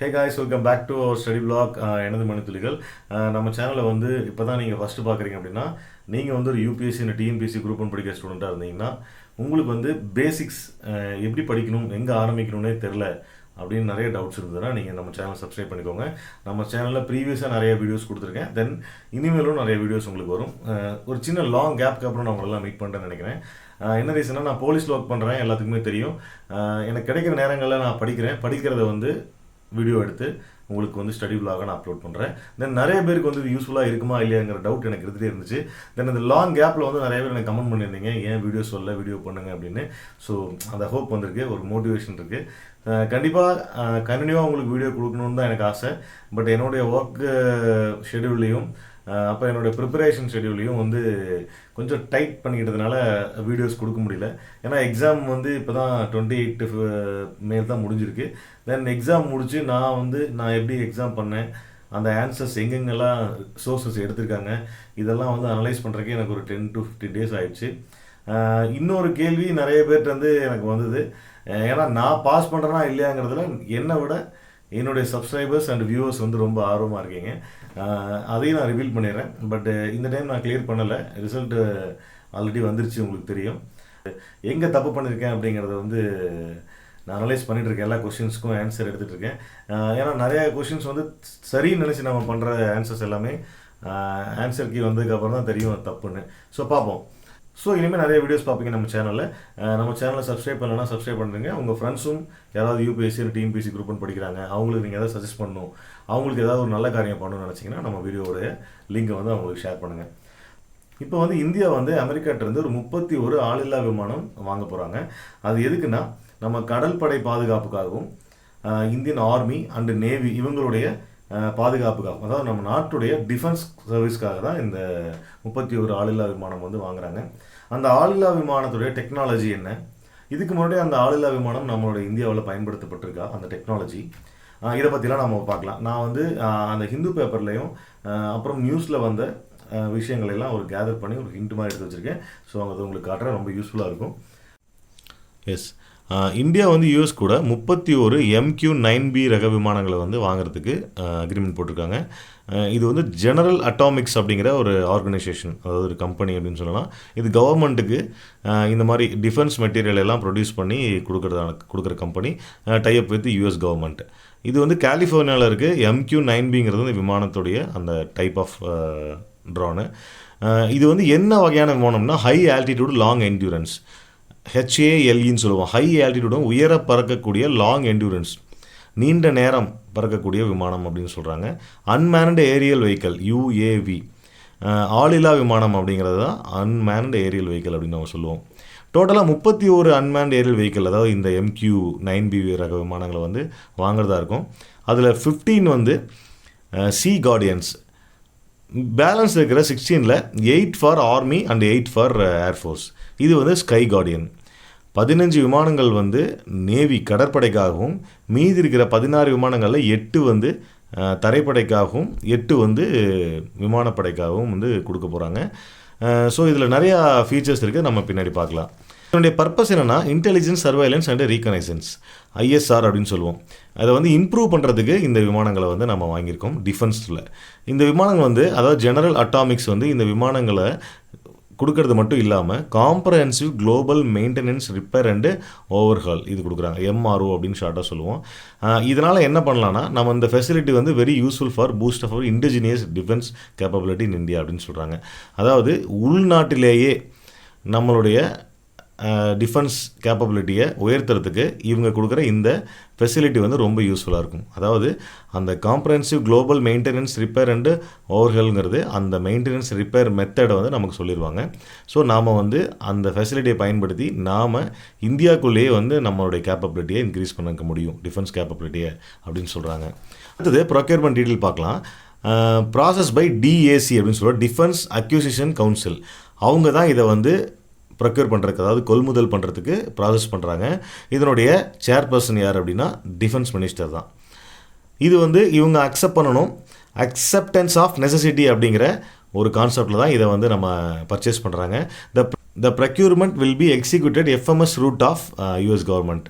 Hey guys, welcome back to our study blog. Enadhu Manithuligal. நம்ம சேனலை வந்து இப்போ தான் நீங்கள் ஃபஸ்ட்டு பார்க்குறீங்க அப்படின்னா நீங்கள் வந்து ஒரு யூபிஎஸ்சி இல்லை டிஎன்பிஎஸ்சி குரூப் ஒன் படிக்கிற ஸ்டூடெண்ட்டாக இருந்தீங்கன்னா உங்களுக்கு வந்து பேசிக்ஸ் எப்படி படிக்கணும் எங்கே ஆரம்பிக்கணும்னே தெரில அப்படின்னு நிறைய டவுட்ஸ் இருந்ததுன்னா நீங்கள் நம்ம சேனலை சப்ஸ்கிரைப் பண்ணிக்கோங்க. நம்ம சேனலில் ப்ரீவியஸாக நிறைய வீடியோஸ் கொடுத்துருக்கேன். தென் இனிமேலும் நிறைய வீடியோஸ் உங்களுக்கு வரும். ஒரு சின்ன லாங் கேப்க்கு அப்புறம் நான் உங்களெல்லாம் மீட் பண்ணுறேன்னு நினைக்கிறேன். என்ன ரீசன்னா நான் போலீஸில் ஒர்க் பண்ணுறேன், எல்லாத்துக்குமே தெரியும். எனக்கு கிடைக்கிற நேரங்களில் நான் படிக்கிறத வந்து வீடியோ எடுத்து உங்களுக்கு வந்து ஸ்டடி விலாக நான் அப்லோட் பண்ணுறேன். தென் நிறைய பேருக்கு வந்து இது யூஸ்ஃபுல்லாக இருக்குமா இல்லையாங்கிற டவுட் எனக்கு இருந்துகிட்டே இருந்துச்சு. தென் இந்த லாங் கேப்பில் வந்து நிறைய பேர் எனக்கு கமெண்ட் பண்ணியிருந்தீங்க, ஏன் வீடியோ பண்ணுங்க அப்படின்னு. ஸோ அந்த ஹோப் வந்திருக்கு, ஒரு மோட்டிவேஷன் இருக்குது. கண்டிப்பாக கண்டினியூவாக உங்களுக்கு வீடியோ கொடுக்கணுன்னு தான் எனக்கு ஆசை. பட் என்னுடைய ஒர்க் ஷெடியூல்லையும் அப்போ என்னோடய ப்ரிப்பரேஷன் ஷெடியூல்லையும் வந்து கொஞ்சம் டைட் பண்ணிக்கிட்டதுனால வீடியோஸ் கொடுக்க முடியல. ஏன்னா எக்ஸாம் வந்து இப்போ தான் 28 மே தான் முடிஞ்சிருக்கு. தென் எக்ஸாம் முடித்து நான் எப்படி எக்ஸாம் பண்ணேன், அந்த ஆன்சர்ஸ் எங்கெங்கெல்லாம் சோர்ஸஸ் எடுத்திருக்காங்க, இதெல்லாம் வந்து அனலைஸ் பண்ணுறதுக்கு எனக்கு ஒரு 10 to 15 days ஆயிடுச்சு. இன்னொரு கேள்வி நிறைய பேர்கிட்ட வந்து எனக்கு வந்தது, ஏன்னா நான் பாஸ் பண்ணுறேன்னா இல்லையாங்கிறதுல என்னை விட என்னுடைய சப்ஸ்கிரைபர்ஸ் அண்ட் வியூவர்ஸ் வந்து ரொம்ப ஆர்வமாக இருக்கீங்க. அதையும் நான் ரிவீல் பண்ணிடுறேன். பட் இந்த டைம் நான் கிளியர் பண்ணலை. ரிசல்ட்டு ஆல்ரெடி வந்துருச்சு, உங்களுக்கு தெரியும். எங்கே தப்பு பண்ணியிருக்கேன் அப்படிங்கிறத வந்து நான் அனலைஸ் பண்ணிகிட்ருக்கேன். எல்லா கொஷின்ஸ்க்கும் ஆன்சர் எடுத்துகிட்டு இருக்கேன். ஏன்னா நிறைய கொஷின்ஸ் வந்து சரின்னு நினச்சி நம்ம பண்ணுற ஆன்சர்ஸ் எல்லாமே ஆன்சர் கீ வந்ததுக்கப்புறம் தான் தெரியும் தப்புன்னு. ஸோ பார்ப்போம். ஸோ இனிமேல் நிறைய வீடியோஸ் பார்ப்பீங்க நம்ம சேனலில். நம்ம சேனலை சப்ஸ்கிரைப் பண்ணலன்னா சப்ஸ்கிரைப் பண்ணுறீங்க. உங்கள் ஃப்ரெண்ட்ஸும் யாராவது யூபிஎஸ்சி இல்லை டிஎன்பிஎஸ்சி குரூப் ஒன் படிக்கிறாங்க, அவங்களுக்கு நீங்கள் எதாவது சஜஸ்ட் பண்ணணும், அவங்களுக்கு ஏதாவது ஒரு நல்ல காரியம் பண்ணணும்னு நினச்சிங்கன்னா நம்ம வீடியோடைய லிங்கை வந்து அவங்களுக்கு ஷேர் பண்ணுங்கள். இப்போ வந்து இந்தியா வந்து அமெரிக்காட்டிலேருந்து ஒரு 31 ஆளில்லா விமானம் வாங்க போகிறாங்க. அது எதுக்குன்னா நம்ம கடற்படை பாதுகாப்புக்காகவும் இந்தியன் ஆர்மி அண்டு நேவி இவங்களுடைய பாதுகாப்புக்காகவும், அதாவது நம்ம நாட்டுடைய டிஃபென்ஸ் சர்வீஸ்க்காக தான் இந்த 31 ஆளில்லா விமானம் வந்து வாங்குறாங்க. அந்த ஆளில்லா விமானத்துடைய டெக்னாலஜி என்ன, இதுக்கு முன்னாடி அந்த ஆளில்லா விமானம் நம்மளோட இந்தியாவில் பயன்படுத்தப்பட்டிருக்கா அந்த டெக்னாலஜி, இதை பற்றிலாம் நம்ம பார்க்கலாம். நான் வந்து அந்த ஹிந்து பேப்பர்லேயும் அப்புறம் நியூஸில் வந்த விஷயங்களெல்லாம் ஒரு கேதர் பண்ணி ஒரு ஹிண்ட் மாதிரி எடுத்து வச்சுருக்கேன். ஸோ அது உங்களுக்கு காட்டுற ரொம்ப யூஸ்ஃபுல்லாக இருக்கும். எஸ், இந்தியா வந்து யூஎஸ் கூட 31 MQ-9B ரக விமானங்களை வந்து வாங்குறதுக்கு அக்ரிமெண்ட் போட்டிருக்காங்க. இது வந்து ஜெனரல் அட்டாமிக்ஸ் அப்படிங்கிற ஒரு ஆர்கனைசேஷன், அதாவது ஒரு கம்பெனி அப்படின்னு சொல்லலாம். இது கவர்மெண்ட்டுக்கு இந்த மாதிரி டிஃபென்ஸ் மெட்டீரியல் எல்லாம் ப்ரொடியூஸ் பண்ணி கொடுக்குற company, type with US government. இது வந்து கலிஃபோர்னியாவில் இருக்குது. MQ-9Bங்கிறது இந்த விமானத்துடைய அந்த டைப் ஆஃப் ட்ரோனு. இது வந்து என்ன வகையான விமானம்னா ஹை ஆல்டிடியூட் லாங் என்டியூரன்ஸ், HALEன்னு சொல்லுவோம். ஹை ஆல்டிடியூடும் உயர பறக்கக்கூடிய லாங் என்டியூரன்ஸ், நீண்ட நேரம் பறக்கக்கூடிய விமானம் அப்படின்னு சொல்கிறாங்க. அன்மேன்டு ஏரியல் வெஹிக்கல் UAV, ஆளில்லா விமானம் அப்படிங்கிறது தான் அன்மேன்டு ஏரியல் வெஹிக்கல் அப்படின்னு நம்ம சொல்லுவோம். டோட்டலாக 31 அன்மேன்டு ஏரியல் வெஹிக்கல், அதாவது இந்த MQ-9B ரக விமானங்களை வந்து வாங்குறதா இருக்கும். அதில் 15 வந்து சி கார்டியன்ஸ், பேலன்ஸ் இருக்கிற 16ல் 8 for army and 8 for air force. இது வந்து ஸ்கை கார்டியன். 15 விமானங்கள் வந்து நேவி கடற்படைக்காகவும், மீதி இருக்கிற 16 விமானங்களில் 8 வந்து தரைப்படைக்காகவும் 8 வந்து விமானப்படைக்காகவும் வந்து கொடுக்க போகிறாங்க. ஸோ இதில் நிறையா ஃபீச்சர்ஸ் இருக்குது, நம்ம பின்னாடி பார்க்கலாம். இதனுடைய பர்பஸ் என்னென்னா intelligence surveillance and reconnaissance, ISR அப்படின்னு சொல்லுவோம். அதை வந்து இம்ப்ரூவ் பண்ணுறதுக்கு இந்த விமானங்களை வந்து நம்ம வாங்கியிருக்கோம் டிஃபென்ஸில். இந்த விமானங்கள் வந்து, அதாவது ஜெனரல் அட்டாமிக்ஸ் வந்து இந்த விமானங்களை கொடுக்கறது மட்டும் இல்லாமல் comprehensive global maintenance repair and overhaul இது கொடுக்குறாங்க, MRO அப்படின்னு ஷார்ட்டாக சொல்லுவோம். இதனால் என்ன பண்ணலான்னா நம்ம இந்த ஃபெசிலிட்டி வந்து very useful for boost of indigenous defence capability in India அப்படின்னு சொல்கிறாங்க. அதாவது உள்நாட்டிலேயே நம்மளுடைய டிஃபென்ஸ் கேப்பபிலிட்டியை உயர்த்துறதுக்கு இவங்க கொடுக்குற இந்த ஃபெசிலிட்டி வந்து ரொம்ப யூஸ்ஃபுல்லாக இருக்கும். அதாவது அந்த comprehensive global maintenance repair and ஓவர்ஹால்ங்கிறது அந்த மெயின்டெனன்ஸ் ரிப்பேர் மெத்தடை வந்து நமக்கு சொல்லிடுவாங்க. ஸோ நாம் வந்து அந்த ஃபெசிலிட்டியை பயன்படுத்தி நாம் இந்தியாவுக்குள்ளேயே வந்து நம்மளுடைய கேப்பபிலிட்டியை இன்க்ரீஸ் பண்ண முடியும், டிஃபென்ஸ் கேப்பபிலிட்டியை அப்படின்னு சொல்கிறாங்க. அடுத்தது ப்ரொக்யூர்மெண்ட் டீட்டெயில் பார்க்கலாம். ப்ராசஸ் பை DAC அப்படின்னு சொல்லுவோம், டிஃபென்ஸ் அக்யூசிஷன் கவுன்சில். அவங்க தான் இதை வந்து ப்ரொக்யூர் பண்ணுறதுக்கு, அதாவது கொள்முதல் பண்ணுறதுக்கு ப்ராசஸ் பண்ணுறாங்க. இதனுடைய சேர்பர்சன் யார் அப்படின்னா டிஃபென்ஸ் மினிஸ்டர் தான். இது வந்து இவங்க அக்செப்ட் பண்ணணும். அக்செப்டன்ஸ் ஆஃப் நெசசிட்டி அப்படிங்கிற ஒரு கான்செப்டில் தான் இதை வந்து நம்ம பர்ச்சேஸ் பண்ணுறாங்க. The procurement will be executed FMS route of US government,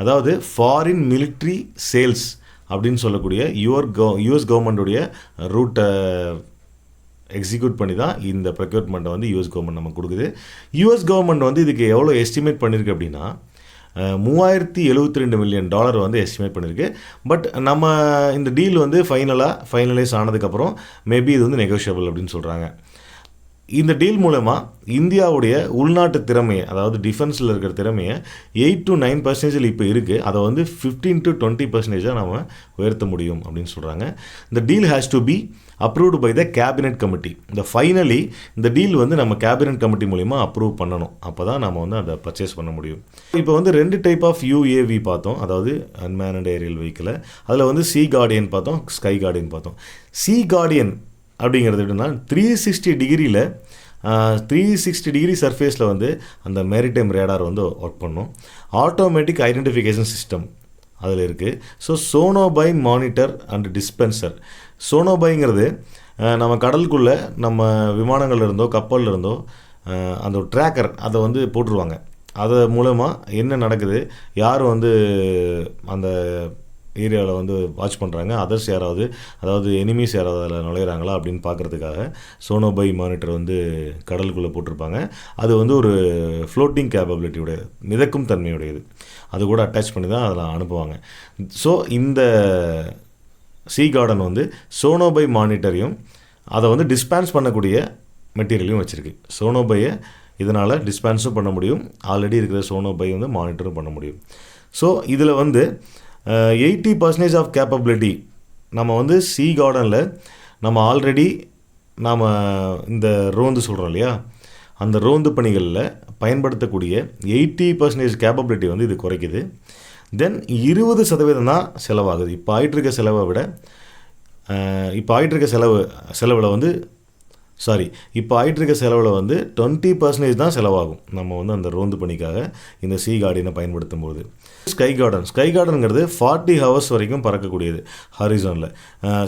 அதாவது ஃபாரின் மிலிட்ரி சேல்ஸ் அப்படின்னு சொல்லக்கூடிய யூஎஸ் கவர்மெண்ட்டுடைய ரூட்டை எக்ஸிக்யூட் பண்ணி தான் இந்த ப்ரொக்யூர்மெண்ட்டை வந்து யூஎஸ் கவர்மெண்ட் நமக்கு கொடுக்குது. யூஎஸ் கவர்மெண்ட் வந்து இதுக்கு எவ்வளோ எஸ்டிமேட் பண்ணியிருக்கு அப்படின்னா $372 மில்லியன் வந்து எஸ்டிமேட் பண்ணியிருக்கு. பட் நம்ம இந்த டீல் வந்து ஃபைனலைஸ் ஆனதுக்கப்புறம் மேபி இது வந்து நெகோஷியபிள் அப்படின்னு சொல்கிறாங்க. இந்த டீல் மூலமாக இந்தியாவுடைய உள்நாட்டு திறமையை, அதாவது டிஃபென்ஸில் இருக்கிற திறமையை 8 to 9% இப்போ இருக்குது, அதை வந்து 15 to 20% நம்ம உயர்த்த முடியும் அப்படின்னு சொல்கிறாங்க. இந்த deal has to be approved by the cabinet committee. Finally இந்த டீல் வந்து நம்ம கேபினெட் கமிட்டி மூலிமா அப்ரூவ் பண்ணணும். அப்போ தான் நம்ம வந்து அதை பர்ச்சேஸ் பண்ண முடியும். இப்போ வந்து 2 டைப் ஆஃப் UAV பார்த்தோம், அதாவது அன்மேனட் ஏரியல் வெஹிக்கிளை. அதில் வந்து சி கார்டியன் பார்த்தோம், ஸ்கை கார்டியன் பார்த்தோம். சி கார்டியன் அப்படிங்கிறது எப்படின்னா 360 டிகிரியில் 360 டிகிரி சர்ஃபேஸில் வந்து அந்த மேரிடைம் ரேடார் வந்து ஒர்க் பண்ணும். ஆட்டோமேட்டிக் ஐடென்டிஃபிகேஷன் சிஸ்டம் அதில் இருக்குது. So sonobuoy monitor and dispenser. சோனோபைங்கிறது நம்ம கடலுக்குள்ளே நம்ம விமானங்கள் இருந்தோ கப்பலில் இருந்தோ அந்த ட்ராக்கர் அதை வந்து போட்டுருவாங்க. அது மூலமாக என்ன நடக்குது, யார் வந்து அந்த ஏரியாவில் வந்து வாட்ச் பண்ணுறாங்க, அதர்ஸ் யாராவது, அதாவது எனிமீஸ் யாராவது அதில் நுழையிறாங்களா அப்படின்னு பார்க்குறதுக்காக சோனோபை மானிட்டர் வந்து கடலுக்குள்ளே போட்டிருப்பாங்க. அது வந்து ஒரு ஃப்ளோட்டிங் கேப்பபிலிட்டியுடைய, மிதக்கும் தன்மையுடையது. அது கூட அட்டாச் பண்ணி தான் அதில் அனுப்புவாங்க. ஸோ இந்த சி கார்டன் வந்து சோனோபை மானிட்டரையும் அதை வந்து டிஸ்பேன்ஸ் பண்ணக்கூடிய மெட்டீரியலையும் வச்சுருக்கு. சோனோபையை இதனால் டிஸ்பேன்ஸும் பண்ண முடியும், ஆல்ரெடி இருக்கிற சோனோபை வந்து மானிட்டரும் பண்ண முடியும். ஸோ இதில் வந்து 80% ஆஃப் கேப்பபிலிட்டி நம்ம வந்து சி கார்டனில் நம்ம ஆல்ரெடி நாம் இந்த ரோந்து சொல்கிறோம் இல்லையா, அந்த ரோந்து பணிகளில் பயன்படுத்தக்கூடிய 80% கேப்பபிலிட்டி வந்து இது குறைக்குது. தென் 20% தான் செலவாகுது. இப்போ ஆகிட்டுருக்க செலவை விட இப்போ ஆகிட்டுருக்க செலவில் வந்து இப்போ ஆகிட்டுருக்க செலவில் வந்து 20% தான் செலவாகும் நம்ம வந்து அந்த ரோந்து பணிக்காக இந்த சி கார்டியனை பயன்படுத்தும் போது. ஸ்கை கார்டனுங்கிறது 40 ஹவர்ஸ் வரைக்கும் பறக்கக்கூடியது. ஹாரிசானில்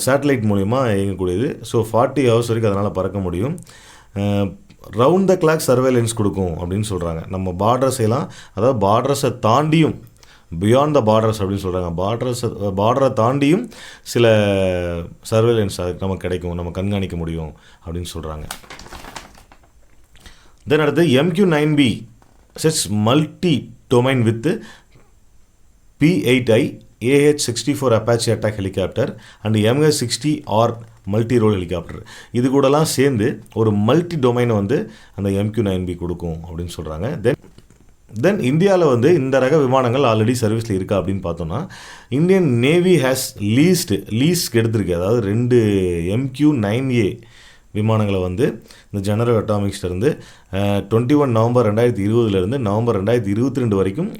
சேட்டலைட் மூலிமா இயங்கக்கூடியது. ஸோ 40 ஹவர்ஸ் வரைக்கும் அதனால் பறக்க முடியும். ரவுண்ட் த கிளாக் சர்வேலன்ஸ் கொடுக்கும் அப்படின்னு சொல்கிறாங்க. நம்ம பார்டர்ஸ் எல்லாம், அதாவது பார்டர்ஸை தாண்டியும், பியாண்ட் த பார்டர்ஸ் அப்படின்னு சொல்கிறாங்க, பார்டரை தாண்டியும் சில சர்வேலன்ஸ் அதுக்கு நமக்கு கிடைக்கும், நம்ம கண்காணிக்க முடியும் அப்படின்னு சொல்கிறாங்க. தென் அடுத்து MQ-9B sets multi domain with P-8I AH-64 Apache attack helicopter and MH-60R multi role helicopter. இது கூடலாம் சேர்ந்து ஒரு மல்டி டொமைனை வந்து அந்த MQ-9B கொடுக்கும் அப்படின்னு சொல்கிறாங்க. தென் இந்தியாவில் வந்து இந்த ரக விமானங்கள் ஆல்ரெடி சர்வீஸில் இருக்கா அப்படின்னு பார்த்தோன்னா, இந்தியன் நேவி ஹேஸ் லீஸ்க்கு எடுத்திருக்கு. அதாவது 2 MQ-9A விமானங்களை வந்து இந்த ஜெனரல் அட்டாமிக்ஸ்லேருந்து 21 நவம்பர் 2020 நவம்பர் 2022 வரைக்கும்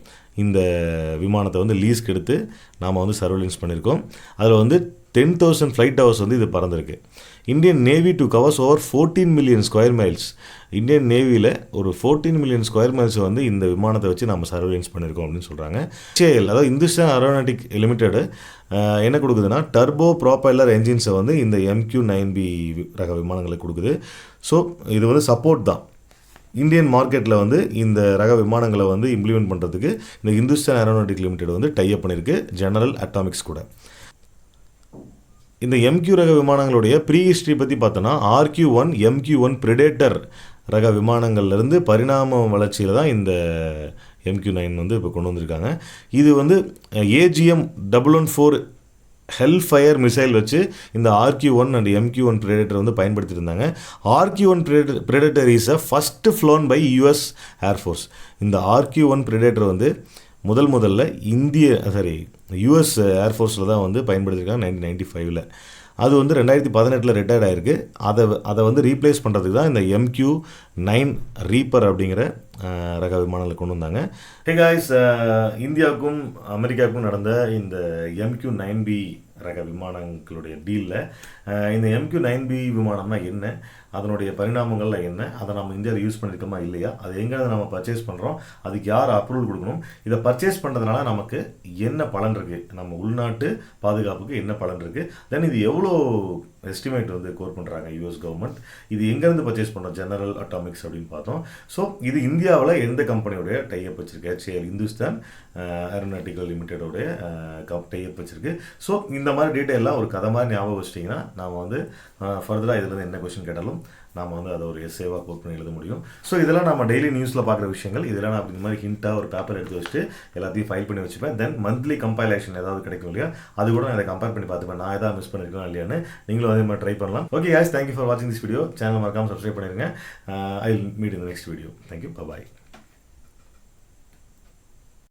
இந்த விமானத்தை வந்து லீஸ்க்கு எடுத்து நாம் வந்து சர்வேலன்ஸ் பண்ணியிருக்கோம். அதில் வந்து 10,000 ஃப்ளைட் ஹவர்ஸ் வந்து இது பறந்துருக்கு. Indian navy to covers over 14 million square miles. Indian நேவியில் ஒரு 14 மில்லியன் ஸ்கொயர் மைல்ஸ் வந்து இந்த விமானத்தை வச்சு நம்ம சர்வேலன்ஸ் பண்ணியிருக்கோம் அப்படின்னு சொல்கிறாங்க. அதாவது இந்துஸ்தான் ஏரோநாட்டிக் லிமிடெட் என்ன கொடுக்குதுன்னா, டர்போ ப்ராப்பைலர் என்ஜின்ஸை வந்து இந்த MQ-9B ரக விமானங்களுக்கு கொடுக்குது. ஸோ இது வந்து சப்போர்ட் தான். இந்தியன் மார்க்கெட்டில் வந்து இந்த ரக விமானங்களை வந்து இம்ப்ளிமெண்ட் பண்ணுறதுக்கு இந்த இந்துஸ்தான் ஏரோநாட்டிக் லிமிடெட் வந்து டைப் பண்ணியிருக்கு ஜெனரல் அட்டாமிக்ஸ் கூட. இந்த MQ ரக விமானங்களுடைய ப்ரீ ஹிஸ்ட்ரி பற்றி பார்த்தோன்னா, RQ-1 MQ-1 பிரெடேட்டர் ரக விமானங்கள்லேருந்து பரிணாம வளர்ச்சியில் தான் இந்த MQ-9 வந்து இப்போ கொண்டு வந்திருக்காங்க. இது வந்து AGM-114 ஹெல்ஃபயர் மிசைல் வச்சு இந்த RQ-1 அண்ட் MQ-1 பிரெடேட்டர் வந்து பயன்படுத்திட்டு இருந்தாங்க. RQ-1 Predator is a first flown by US air force. இந்த RQ-1 பிரெடேட்டர் வந்து முதல்ல US ஏர்ஃபோர்ஸில் தான் வந்து பயன்படுத்தியிருக்காங்க 1995. அது வந்து 2018 ரிட்டையர்ட் ஆகிருக்கு. அதை வந்து ரீப்ளேஸ் பண்ணுறதுக்கு தான் இந்த MQ-9 ரீப்பர் அப்படிங்கிற ரக விமானங்களை கொண்டு வந்தாங்க. ஹே காய்ஸ், இந்தியாவுக்கும் அமெரிக்காவுக்கும் நடந்த இந்த MQ-9B ரக விமானங்களுடைய டீலில் இந்த MQ-9B விமானம்னா என்ன, அதனுடைய பரிணாமங்கள்ல என்ன, அதை நம்ம இந்தியாவில் யூஸ் பண்ணியிருக்கோமா இல்லையா, அது எங்கேருந்து நம்ம பர்ச்சேஸ் பண்ணுறோம், அதுக்கு யார் அப்ரூவல் கொடுக்கணும், இதை பர்ச்சேஸ் பண்ணுறதுனால நமக்கு என்ன பலன் இருக்குது, நம்ம உள்நாட்டு பாதுகாப்புக்கு என்ன பலன் இருக்குது, தென் இது எவ்வளோ எஸ்டிமேட் வந்து கோர் பண்ணுறாங்க யூஎஸ் கவர்மெண்ட், இது எங்கேருந்து பர்ச்சேஸ் பண்ணோம், ஜெனரல் அட்டாமிக்ஸ் அப்படின்னு பார்த்தோம். ஸோ இது இந்தியாவில் எந்த கம்பெனியோடைய டைப் வச்சிருக்கு, HAL இந்துஸ்தான் ஏரோநாட்டிக்கல் லிமிடெடோடைய டைப் வச்சிருக்கு. ஸோ இந்த மாதிரி டீட்டெயிலாம் ஒரு கதை மாதிரி ஞாபகம் வச்சிட்டிங்கன்னா நாம் வந்து ஃபர்தராக இதில் என்ன கொஸ்டின் கேட்டாலும் நாம் வந்து அதை ஒரு எஸ்ஏவாக கோட் பண்ணி எழுத முடியும். ஸோ இதெல்லாம் நம்ம டெய்லி நியூஸில் பார்க்குற விஷயங்கள். இதெல்லாம் நான் இந்த மாதிரி ஹிண்ட்டாக ஒரு பேப்பர் எடுத்து வச்சுட்டு எல்லாத்தையும் ஃபைல் பண்ணி வச்சுப்பேன். தென் மந்த்லி கம்பைலேஷன் ஏதாவது கிடைக்கும் இல்லையா, அது கூட நான் அதை கம்பேர் பண்ணி பார்த்துப்பேன், நான் எதாவது மிஸ் பண்ணியிருக்கேன் இல்லையான்னு. நீங்களும் அதே மாதிரி ட்ரை பண்ணலாம். ஓகே guys, தேங்க்யூ ஃபார் வாட்சிங் திஸ் வீடியோ. சேனல் மறக்காமல் சப்ஸ்கிரைப் பண்ணிடுங்க. I will meet in the next video. Thank you, bye.